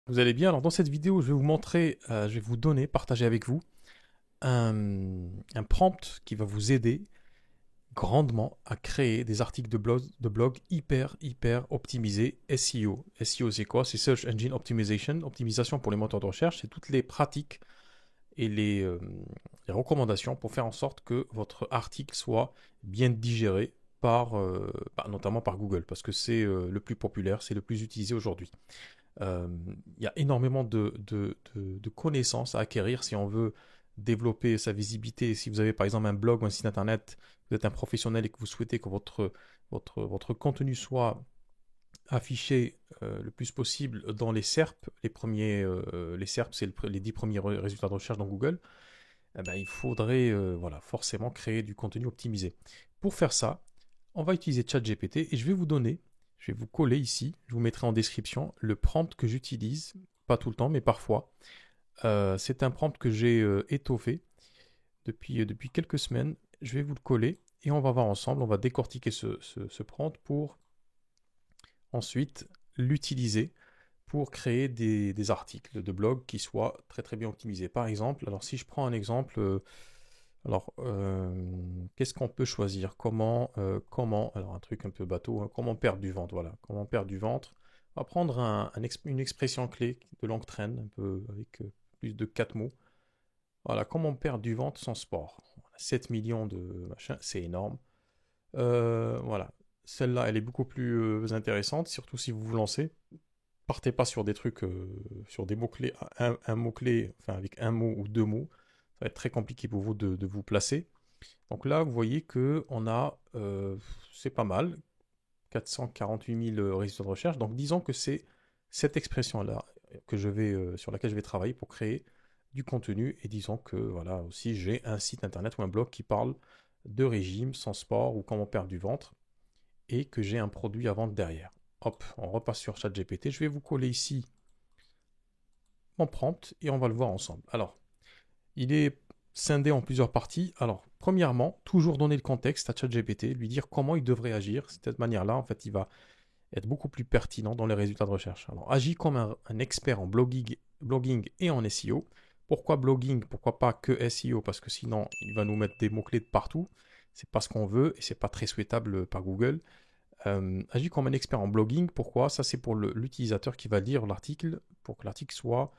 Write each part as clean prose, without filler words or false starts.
Vous allez bien? Alors dans cette vidéo, je vais vous montrer, je vais vous donner, partager avec vous un prompt qui va vous aider grandement à créer des articles de blog hyper optimisés SEO. SEO c'est quoi? C'est Search Engine Optimization, optimisation pour les moteurs de recherche. C'est toutes les pratiques et les recommandations pour faire en sorte que votre article soit bien digéré notamment par Google, parce que c'est le plus populaire, c'est le plus utilisé aujourd'hui. Euh, il y a énormément de connaissances à acquérir si on veut développer sa visibilité. Si vous avez par exemple un blog ou un site internet, vous êtes un professionnel et que vous souhaitez que votre contenu soit affiché le plus possible dans les SERP, les SERP, c'est les 10 premiers résultats de recherche dans Google. Eh ben, il faudrait voilà, forcément créer du contenu optimisé. Pour faire ça, on va utiliser ChatGPT et je vais vous coller ici, je vous mettrai en description le prompt que j'utilise, pas tout le temps, mais parfois. C'est un prompt que j'ai étoffé depuis quelques semaines. Je vais vous le coller et on va voir ensemble, on va décortiquer ce prompt pour ensuite l'utiliser pour créer des articles de blog qui soient très bien optimisés. Par exemple, alors si je prends un exemple, qu'est-ce qu'on peut choisir? Alors un truc un peu bateau, hein, comment perdre du ventre, voilà, comment perdre du ventre. On va prendre une expression clé de longue traîne, un peu avec plus de 4 mots. Voilà, comment perdre du ventre sans sport. 7 millions de machins, c'est énorme. Voilà, celle-là, elle est beaucoup plus intéressante, surtout si vous vous lancez. Partez pas sur des trucs, sur des mots-clés, un mot-clé, enfin avec un mot ou deux mots. Ça va être très compliqué pour vous de vous placer. Donc là, vous voyez que on a, c'est pas mal, 448 000 résultats de recherche. Donc disons que c'est cette expression-là sur laquelle je vais travailler pour créer du contenu. Et disons que voilà aussi j'ai un site internet ou un blog qui parle de régime sans sport ou comment perdre du ventre et que j'ai un produit à vendre derrière. Hop, on repasse sur ChatGPT. Je vais vous coller ici mon prompt et on va le voir ensemble. Alors, il est scindé en plusieurs parties. Alors, premièrement, toujours donner le contexte à ChatGPT, lui dire comment il devrait agir. De cette manière-là, en fait, il va être beaucoup plus pertinent dans les résultats de recherche. Alors, agis comme un expert en blogging et en SEO. Pourquoi blogging? Pourquoi pas que SEO? Parce que sinon, il va nous mettre des mots-clés de partout. C'est pas ce qu'on veut et c'est pas très souhaitable par Google. Agis comme un expert en blogging. Pourquoi? Ça, c'est pour l'utilisateur qui va lire l'article, pour que l'article soit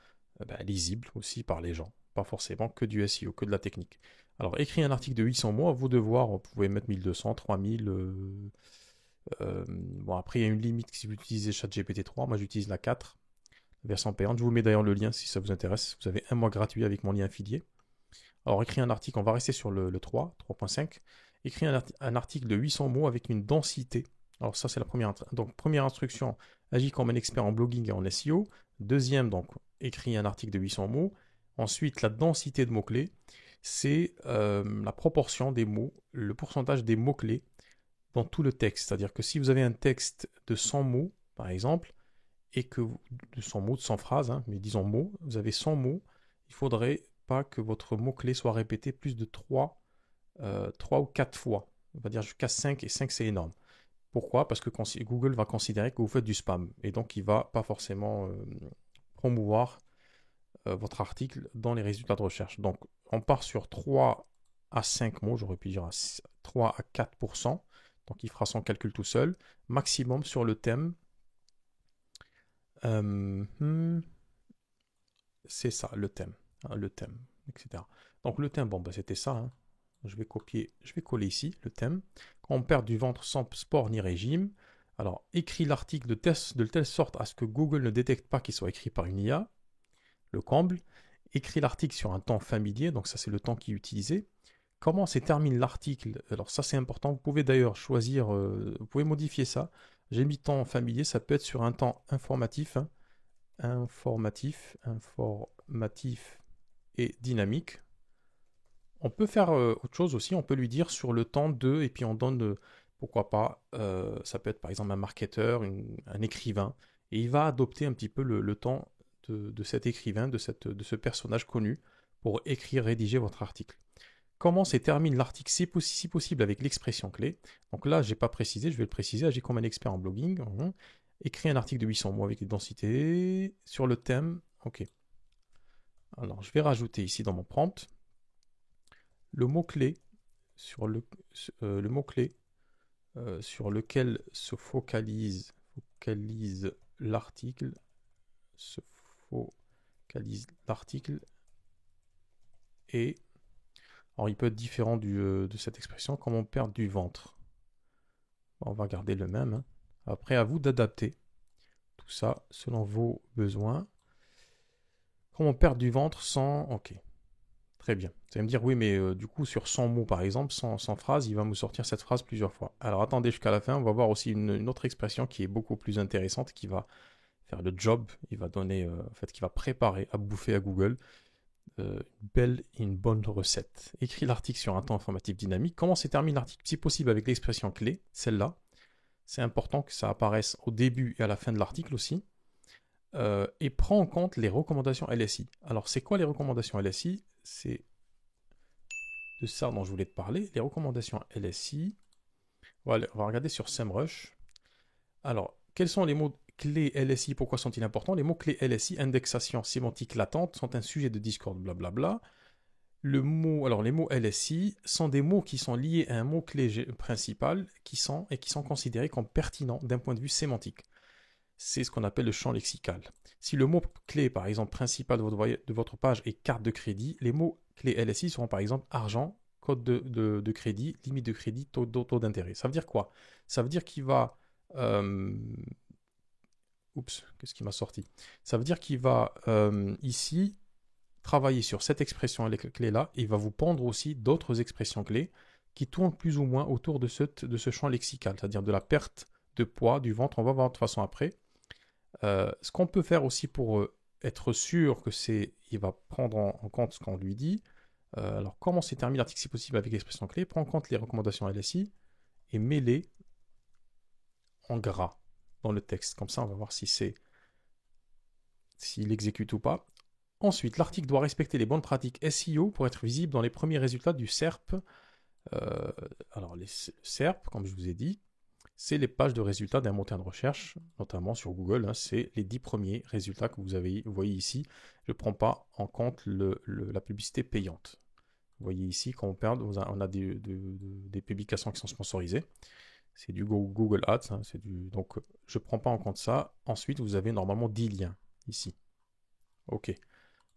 lisible aussi par les gens. Pas forcément que du SEO, que de la technique. Alors, écris un article de 800 mots, à vous de voir, vous pouvez mettre 1200, 3000. Bon, après, il y a une limite si vous utilisez ChatGPT 3. Moi, j'utilise la 4, la version payante. Je vous mets d'ailleurs le lien si ça vous intéresse. Vous avez un mois gratuit avec mon lien affilié. Alors, écris un article, on va rester sur le 3, 3.5. Écris un article de 800 mots avec une densité. Alors, ça, c'est la première. Donc, première instruction, agis comme un expert en blogging et en SEO. Deuxième, donc, écris un article de 800 mots. Ensuite, la densité de mots-clés, c'est la proportion des mots, le pourcentage des mots-clés dans tout le texte. C'est-à-dire que si vous avez un texte de 100 mots, par exemple, et que de 100 mots, de 100 phrases, hein, mais disons mots, vous avez 100 mots, il faudrait pas que votre mot-clé soit répété plus de 3 ou 4 fois. On va dire jusqu'à 5, et 5 c'est énorme. Pourquoi? Parce que Google va considérer que vous faites du spam, et donc il va pas forcément promouvoir votre article dans les résultats de recherche. Donc on part sur 3 à 5 mots, j'aurais pu dire 3 à 4%, donc il fera son calcul tout seul, maximum sur le thème. Euh, hmm, c'est ça, le thème, hein, etc. Donc le thème, bon, bah, c'était ça, hein. Je vais coller ici le thème. Quand on perd du ventre sans sport ni régime, alors écris l'article de telle sorte à ce que Google ne détecte pas qu'il soit écrit par une IA, le comble. Écris l'article sur un temps familier, donc ça c'est le temps qui est utilisé. Commence et termine l'article, alors ça c'est important, vous pouvez d'ailleurs choisir, vous pouvez modifier ça. J'ai mis temps familier, ça peut être sur un temps informatif, hein, informatif et dynamique. On peut faire autre chose aussi, on peut lui dire sur le temps de, et puis on donne, pourquoi pas, ça peut être par exemple un marketeur, un écrivain, et il va adopter un petit peu le temps de cet écrivain, de ce personnage connu, pour écrire, rédiger votre article. Commence et termine l'article si possible avec l'expression clé. Donc là, je n'ai pas précisé, je vais le préciser, agis comme un expert en blogging. Écris un article de 800 mots avec les densités sur le thème. OK. Alors, je vais rajouter ici dans mon prompt le mot-clé sur le mot-clé sur lequel se focalise l'article. Se focalise l'article. Et alors, il peut être différent de cette expression. Comment perdre du ventre. On va garder le même. Hein. Après, à vous d'adapter tout ça selon vos besoins. Comment perdre du ventre sans... Ok, très bien. Vous allez me dire, oui, mais du coup, sur 100 mots, par exemple, 100 phrases, il va me sortir cette phrase plusieurs fois. Alors, attendez jusqu'à la fin. On va voir aussi une autre expression qui est beaucoup plus intéressante, qui va faire le job. Il va donner, en fait, qui va préparer à bouffer à Google une bonne recette. Écris l'article sur un temps informatif dynamique. Comment se termine l'article? Si possible avec l'expression clé, celle-là. C'est important que ça apparaisse au début et à la fin de l'article aussi. Et prends en compte les recommandations LSI. Alors, c'est quoi les recommandations LSI? C'est de ça dont je voulais te parler. Les recommandations LSI. Voilà, on va regarder sur SEMrush. Alors, quels sont les mots clés LSI? Pourquoi sont-ils importants? Les mots clés LSI, indexation sémantique latente, sont un sujet de Discord, blablabla. Les mots LSI sont des mots qui sont liés à un mot-clé principal qui sont considérés comme pertinents d'un point de vue sémantique. C'est ce qu'on appelle le champ lexical. Si le mot-clé, par exemple, principal de votre page est carte de crédit, les mots-clés LSI seront par exemple argent, code de crédit, limite de crédit, taux d'intérêt. Ça veut dire quoi? Ça veut dire qu'il va... Oups, qu'est-ce qui m'a sorti? Ça veut dire qu'il va ici travailler sur cette expression clé-là, et il va vous pondre aussi d'autres expressions clés qui tournent plus ou moins autour de ce champ lexical, c'est-à-dire de la perte de poids du ventre. On va voir de toute façon après. Ce qu'on peut faire aussi pour être sûr que il va prendre en compte ce qu'on lui dit. Alors, comment se termine l'article si possible avec l'expression clé? Prends en compte les recommandations LSI et mets-les en gras dans le texte. Comme ça, on va voir s'il exécute ou pas. Ensuite, l'article doit respecter les bonnes pratiques SEO pour être visible dans les premiers résultats du SERP. Alors, le SERP, comme je vous ai dit, c'est les pages de résultats d'un moteur de recherche, notamment sur Google. Hein, c'est les 10 premiers résultats que vous voyez ici. Je ne prends pas en compte la publicité payante. Vous voyez ici, quand on a des publications qui sont sponsorisées. C'est du Google Ads. Hein, donc, je ne prends pas en compte ça. Ensuite, vous avez normalement 10 liens ici. OK.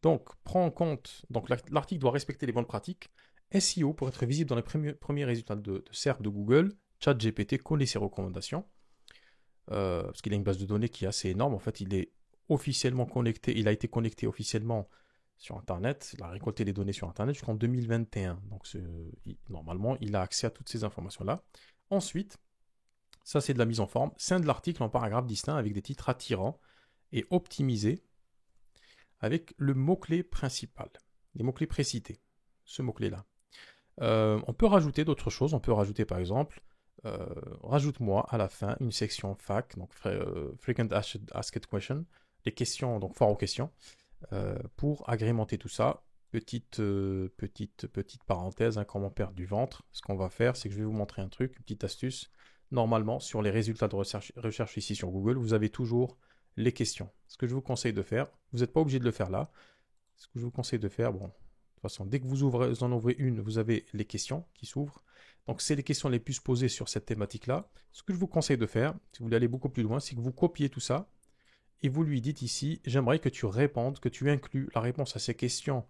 Donc, prends en compte, donc l'article doit respecter les bonnes pratiques SEO pour être visible dans les premiers résultats de SERP de Google. ChatGPT connaît ses recommandations parce qu'il a une base de données qui est assez énorme. En fait, il est officiellement connecté, il a été connecté officiellement sur Internet. Il a récolté les données sur Internet jusqu'en 2021. Donc, normalement, il a accès à toutes ces informations-là. Ensuite, ça, c'est de la mise en forme. Scinde l'article en paragraphes distincts avec des titres attirants et optimisés avec le mot-clé principal, les mots-clés précités, ce mot-clé-là. On peut rajouter d'autres choses. On peut rajouter, par exemple, rajoute-moi à la fin une section FAQ, donc Frequent Asked Question, les questions, donc foire aux questions, pour agrémenter tout ça. Petite parenthèse, hein, comment perdre du ventre. Ce qu'on va faire, c'est que je vais vous montrer un truc, une petite astuce. Normalement, sur les résultats de recherche ici sur Google, vous avez toujours les questions. Ce que je vous conseille de faire, vous n'êtes pas obligé de le faire là. Ce que je vous conseille de faire, bon, de toute façon, dès que vous en ouvrez une, vous avez les questions qui s'ouvrent. Donc, c'est les questions les plus posées sur cette thématique-là. Ce que je vous conseille de faire, si vous voulez aller beaucoup plus loin, c'est que vous copiez tout ça et vous lui dites ici, j'aimerais que tu répondes, que tu inclues la réponse à ces questions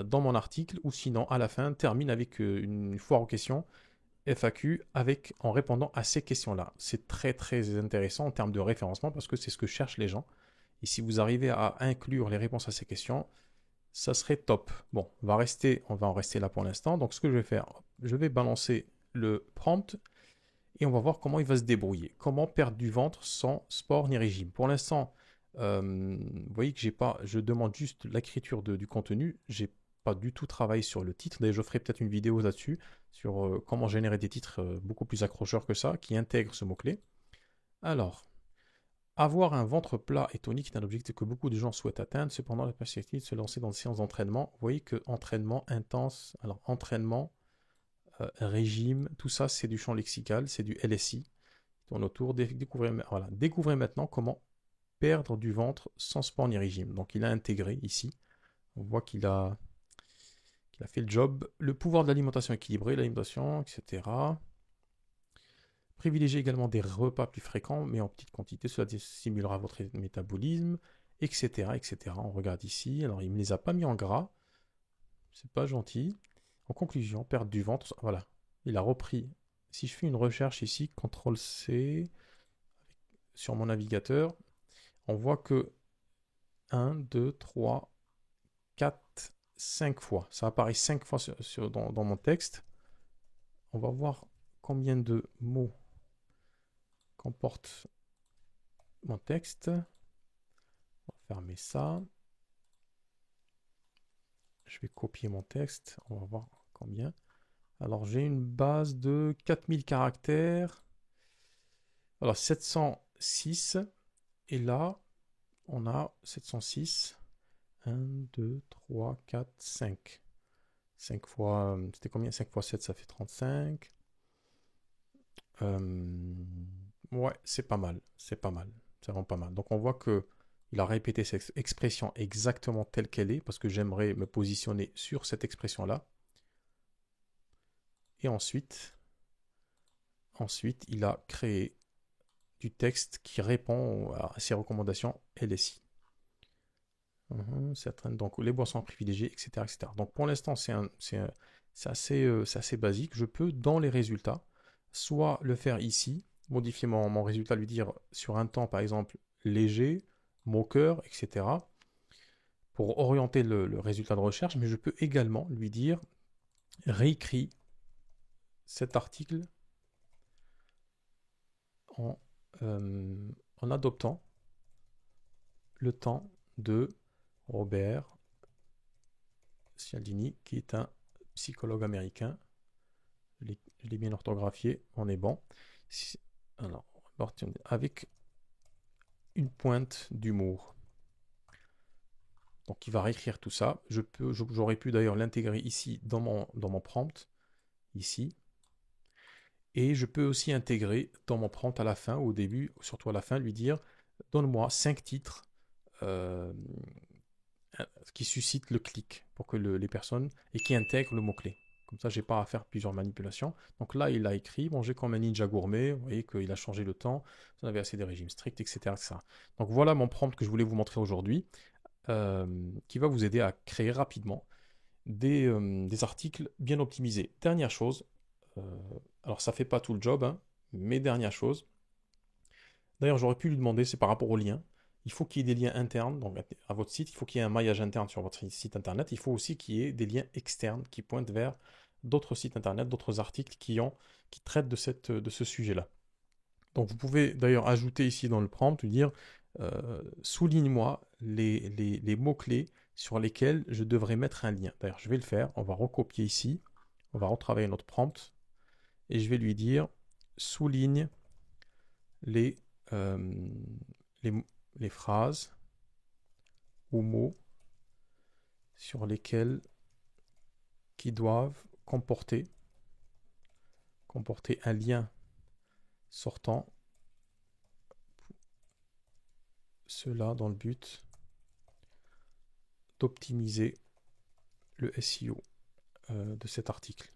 dans mon article, ou sinon, à la fin, termine avec une foire aux questions FAQ en répondant à ces questions-là. C'est très très intéressant en termes de référencement parce que c'est ce que cherchent les gens. Et si vous arrivez à inclure les réponses à ces questions, ça serait top. Bon, on va en rester là pour l'instant. Donc ce que je vais faire, je vais balancer le prompt et on va voir comment il va se débrouiller. Comment perdre du ventre sans sport ni régime. Pour l'instant, vous voyez que je demande juste l'écriture du contenu. J'ai pas du tout travaillé sur le titre. D'ailleurs, je ferai peut-être une vidéo là-dessus sur comment générer des titres beaucoup plus accrocheurs que ça, qui intègrent ce mot-clé. Alors, avoir un ventre plat et tonique est un objectif que beaucoup de gens souhaitent atteindre. Cependant, la perspective de se lancer dans des séances d'entraînement, vous voyez que entraînement intense, alors entraînement, régime, tout ça c'est du champ lexical, c'est du LSI. tourne autour. Voilà. Découvrez maintenant comment perdre du ventre sans sport ni régime. Donc il a intégré ici. On voit qu'il a fait le job. Le pouvoir de l'alimentation équilibrée, l'alimentation, etc. Privilégiez également des repas plus fréquents, mais en petite quantité. Cela stimulera votre métabolisme, etc., etc. On regarde ici. Alors, il ne me les a pas mis en gras. C'est pas gentil. En conclusion, perte du ventre. Voilà. Il a repris. Si je fais une recherche ici, CTRL-C, sur mon navigateur, on voit que 1, 2, 3, 4, 5 fois. Ça apparaît 5 fois dans mon texte. On va voir combien de mots comporte mon texte. On va fermer ça. Je vais copier mon texte. On va voir combien. Alors, j'ai une base de 4000 caractères. Alors, 706. Et là, on a 706. 1, 2, 3, 4, 5. 5 fois... C'était combien? 5 fois 7, ça fait 35. Ouais, c'est pas mal. C'est pas mal. C'est vraiment pas mal. Donc, on voit que il a répété cette expression exactement telle qu'elle est, parce que j'aimerais me positionner sur cette expression-là. Et ensuite, il a créé du texte qui répond à ses recommandations LSI. Donc les boissons privilégiées, etc., etc. Donc pour l'instant, c'est assez basique. Je peux, dans les résultats, soit le faire ici, modifier mon résultat, lui dire sur un temps, par exemple, léger, moqueur, etc., pour orienter le résultat de recherche, mais je peux également lui dire réécris cet article en, en adoptant le temps de Robert Cialdini, qui est un psychologue américain. Je l'ai bien orthographié, on est bon. Alors, avec une pointe d'humour. Donc, il va réécrire tout ça. J'aurais pu d'ailleurs l'intégrer ici dans mon prompt, ici. Et je peux aussi intégrer dans mon prompt à la fin, au début, surtout à la fin, lui dire donne-moi 5 titres qui suscitent le clic pour que les personnes et qui intègrent le mot-clé. Comme ça, je n'ai pas à faire plusieurs manipulations. Donc là, il a écrit manger comme un ninja gourmet. Vous voyez qu'il a changé le temps. Vous en avez assez des régimes stricts, etc., etc. Donc voilà mon prompt que je voulais vous montrer aujourd'hui, qui va vous aider à créer rapidement des articles bien optimisés. Dernière chose, alors ça ne fait pas tout le job, hein, mais dernière chose. D'ailleurs, j'aurais pu lui demander, c'est par rapport aux liens. Il faut qu'il y ait des liens internes donc à votre site. Il faut qu'il y ait un maillage interne sur votre site internet. Il faut aussi qu'il y ait des liens externes qui pointent vers d'autres sites internet, d'autres articles qui traitent de ce sujet-là. Donc vous pouvez d'ailleurs ajouter ici dans le prompt, lui dire souligne-moi les mots-clés sur lesquels je devrais mettre un lien. D'ailleurs, je vais le faire. On va recopier ici. On va retravailler notre prompt. Et je vais lui dire souligne les phrases ou mots sur lesquels qui doivent comporter un lien sortant, cela dans le but d'optimiser le SEO de cet article.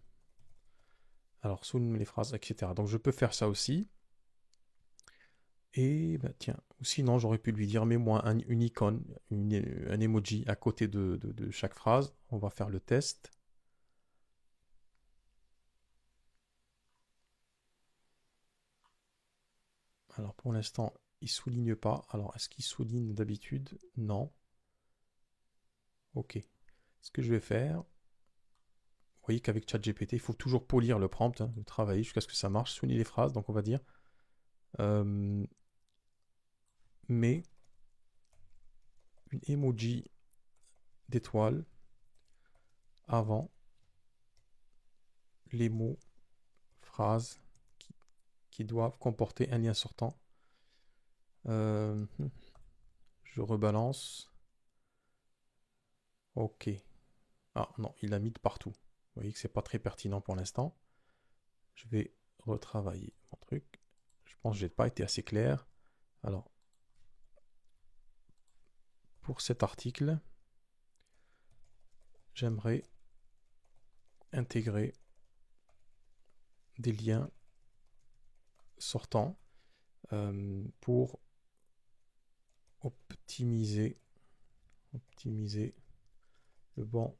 Alors, souligne les phrases, etc. Donc, je peux faire ça aussi. Et bah, tiens, ou sinon j'aurais pu lui dire mets-moi une icône, un emoji à côté de chaque phrase. On va faire le test. Alors pour l'instant, il souligne pas. Alors est-ce qu'il souligne d'habitude? Non. Ok. Ce que je vais faire, vous voyez qu'avec ChatGPT, il faut toujours polir le prompt, hein, travailler jusqu'à ce que ça marche, souligner les phrases. Donc on va dire mais une emoji d'étoile avant les mots, phrases qui doivent comporter un lien sortant. Je rebalance. Ok. Ah non, il a mis de partout. Vous voyez que c'est pas très pertinent pour l'instant. Je vais retravailler mon truc. Je pense que je n'ai pas été assez clair. Alors, pour cet article, j'aimerais intégrer des liens sortants pour optimiser le bon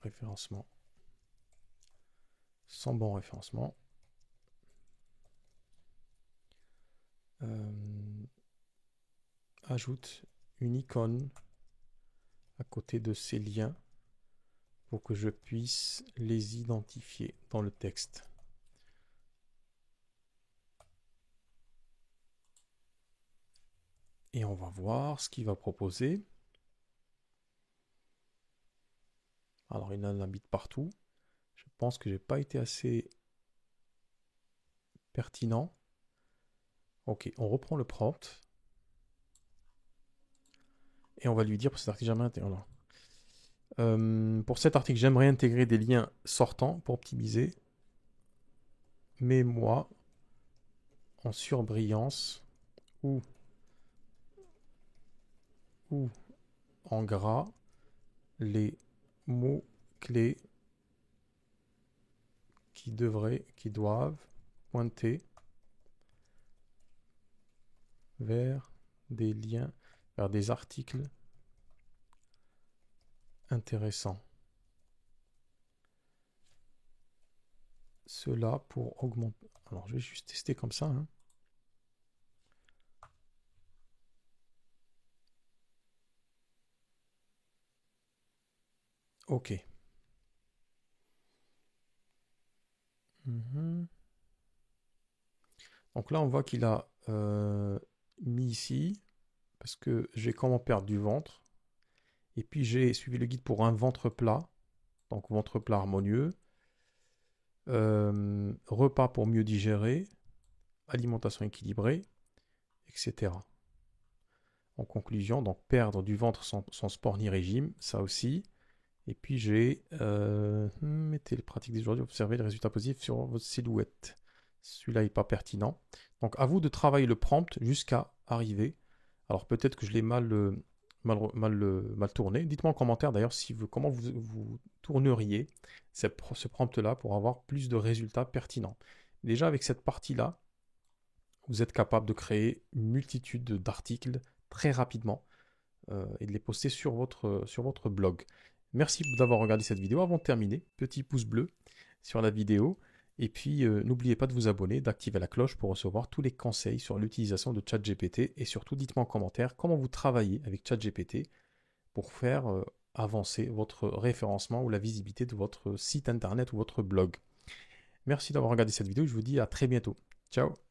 référencement. Sans bon référencement. Ajoute une icône à côté de ces liens pour que je puisse les identifier dans le texte. Et on va voir ce qu'il va proposer. Alors, il en habite partout. Je pense que j'ai pas été assez pertinent. Ok, on reprend le prompt. Et on va lui dire pour cet article, j'aimerais intégrer des liens sortants pour optimiser. Mets-moi en surbrillance ou en gras les mots-clés qui doivent pointer vers des liens, vers des articles intéressants. Cela pour augmenter. Alors, je vais juste tester comme ça. Hein. Ok. Donc là, on voit qu'il a mis ici, parce que j'ai comment perdre du ventre. Et puis j'ai suivi le guide pour un ventre plat. Donc ventre plat harmonieux. Repas pour mieux digérer. Alimentation équilibrée, etc. En conclusion, donc perdre du ventre sans sport ni régime, ça aussi. Et puis j'ai mettez les pratiques d'aujourd'hui, observez les résultats positifs sur votre silhouette. Celui-là n'est pas pertinent. Donc à vous de travailler le prompt jusqu'à arriver. Alors peut-être que je l'ai mal tourné. Dites-moi en commentaire d'ailleurs comment vous tourneriez ce prompt-là pour avoir plus de résultats pertinents. Déjà avec cette partie-là, vous êtes capable de créer une multitude d'articles très rapidement et de les poster sur votre blog. Merci d'avoir regardé cette vidéo. Avant de terminer, petit pouce bleu sur la vidéo. Et puis, n'oubliez pas de vous abonner, d'activer la cloche pour recevoir tous les conseils sur l'utilisation de ChatGPT. Et surtout, dites-moi en commentaire comment vous travaillez avec ChatGPT pour faire avancer votre référencement ou la visibilité de votre site internet ou votre blog. Merci d'avoir regardé cette vidéo. Je vous dis à très bientôt. Ciao!